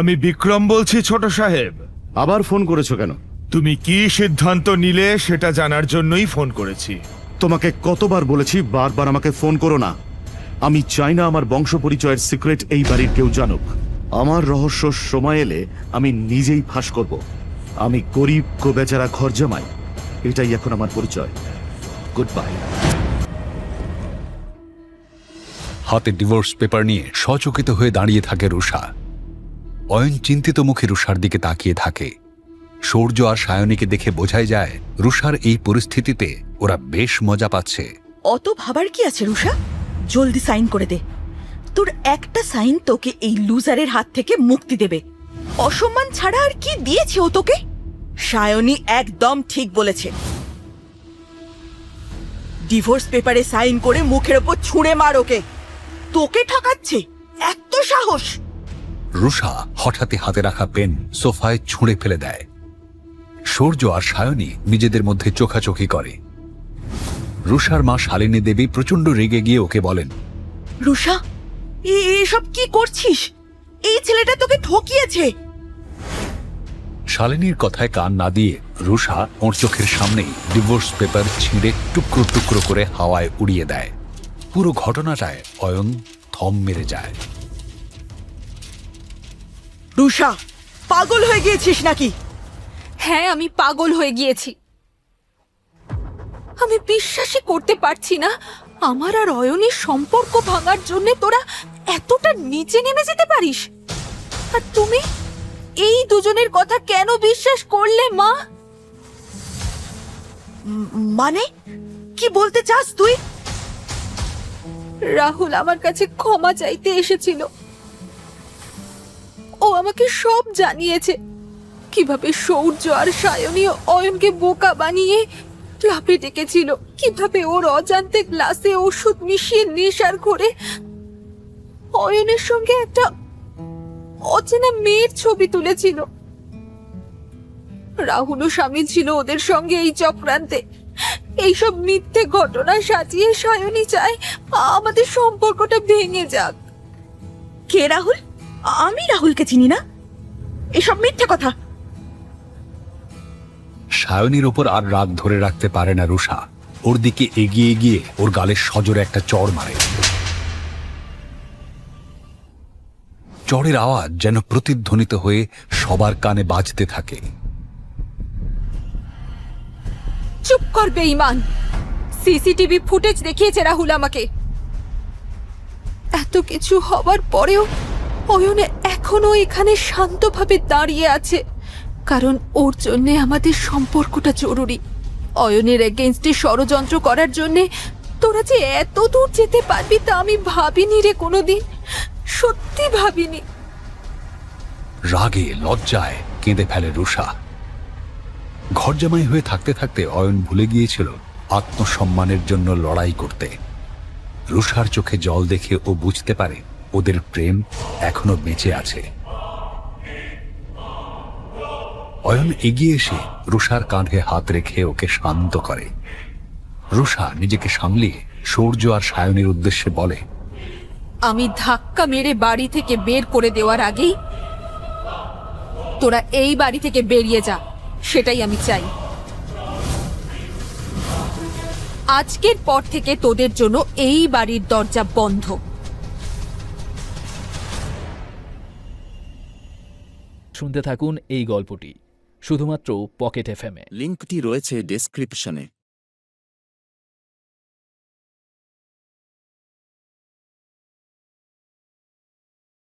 আমি বিক্রম বলছি ছোট সাহেব। আবার ফোন করেছো কেন? তুমি কি সিদ্ধান্ত নিলে সেটা জানার জন্যই ফোন করেছি। তোমাকে কতবার বলেছি বারবার আমাকে ফোন করো না। আমি চাই না আমার বংশ পরিচয়ের সিক্রেট এই বাড়ির কেউ জানুক। আমার রহস্য সময় এলে আমি নিজেই ফাঁস করব। আমি গরিব বেচারা ঘর জামাই, এটাই এখন আমার পরিচয়। Good bye. হাতে ডিভোর্স পেপার নিয়ে সচকিত হয়ে দাঁড়িয়ে থাকে রুষা। অয়ন চিন্তিত মুখে রুষার দিকে তাকিয়ে থাকে। সূর্য আর সায়নীকে দেখে বোঝাই যায় রুষার এই পরিস্থিতিতে ওরা বেশ মজা পাচ্ছে। অত ভাবার কি আছে রুষা? জলদি সাইন করে দে। তোর একটা সাইন তোকে এই লুজারের হাত থেকে মুক্তি দেবে। অসম্মান ছাড়া আর কি দিয়েছে ও তোকে? সায়নী একদম ঠিক বলেছে। ডিভোর্স পেপারে সাইন করে মুখের ওপর ছুঁড়ে মার ওকে। তোকে ঠকাচ্ছে, এত সাহস! রুষা হঠাৎই হাতে রাখা পেন সোফায় ছুঁড়ে ফেলে দেয়। সূর্য আর সায়নী নিজেদের মধ্যে চোখাচোখি করে। রুষার মা শালিনী দেবী প্রচন্ড রেগে গিয়ে ওকে বলেন, রুষা, এসব কি করছিস? এই ছেলেটা তোকে ঠকিয়েছে। শালিনীর কথায় কান না দিয়ে রুষা ওর চোখের সামনেই ডিভোর্স পেপার ছিঁড়ে টুকরো টুকরো করে হাওয়ায় উড়িয়ে দেয়। পুরো ঘটনাটায় অয়ন থম মেরে যায়। রুষা, পাগল হয়ে গিয়েছিস নাকি? হ্যাঁ, আমি পাগল হয়ে গিয়েছি। আমি বিশ্বাসই করতে পারছি না আমার আর অয়নের সম্পর্ক ভাঙার জন্য তোরা এতটা নিচে নেমে যেতে পারিস। আর তুমি এই দুজনের কথা কেন বিশ্বাস করলে মা? মানে কি বলতে চাস তুই? রাহুল আমার কাছে ক্ষমা চাইতে এসেছিল। ও আমাকে সব জানিয়েছে, কিভাবে সূর্য আর সায়নী অয়নকে বোকা বানিয়ে ক্লাবে ডেকেছিল, কিভাবে ওর অজান্তে গ্লাসে ওষুধ মিশিয়ে নেশার করে অয়নের সঙ্গে একটা অচেনা মেয়ের ছবি তুলেছিল। রাহুলও স্বামী ছিল ওদের সঙ্গে এই চক্রান্তে। এইসব মিথ্যে ঘটনা সাজিয়ে সায়নী চায় আমাদের সম্পর্কটা ভেঙে যাক। কে রাহুল? আমি রাহুলকে চিনি না। এসব মিথ্যে কথা। সায়নীর ওপর আর রাগ ধরে রাখতে পারে না রুষা। ওর দিকে এগিয়ে গিয়ে ওর গালে সজোরে একটা চড় মারে। চড়ের আওয়াজ যেন প্রতিধ্বনিত হয়ে সবার কানে বাজতে থাকে। চুপ কর বেঈমান! সিসিটিভি ফুটেজ দেখিয়েছে রাহুল আমাকে। এত কিছু হবার পরেও অয়ন এখনো এখানে শান্তভাবে দাঁড়িয়ে আছে, কারণ ওর জন্য আমাদের সম্পর্কটা জরুরি। অয়নের এগেইনস্টে ষড়যন্ত্র করার জন্য তোরা যে এত দূর যেতে পারবি তা আমি ভাবিনি রে কোনোদিন, সত্যি ভাবিনি। রাগে লজ্জায় কেঁদে ফেলে রুষা। ঘর জামাই হয়ে থাকতে থাকতে অয়ন ভুলে গিয়েছিল আত্মসম্মানের জন্য লড়াই করতে। রুষার চোখে জল দেখে ও বুঝতে পারে ওদের প্রেম এখনো বেঁচে আছে। অয়ন এগিয়ে এসে রুষার কাঁধে হাত রেখে ওকে শান্ত করে। রুষা নিজেকে সামলিয়ে সূর্য আর সায়নীর উদ্দেশ্যে বলে, আমি ধাক্কা মেরে বাড়ি থেকে বের করে দেওয়ার আগেই তোরা এই বাড়ি থেকে বেরিয়ে যা, সেটাই আমি চাই। আজকের পর থেকে তোদের জন্য এই বাড়ির দরজা বন্ধ। শুনতে থাকুন এই গল্পটি শুধুমাত্র পকেট এফএম এ। লিঙ্কটি রয়েছে ডেসক্রিপশনে।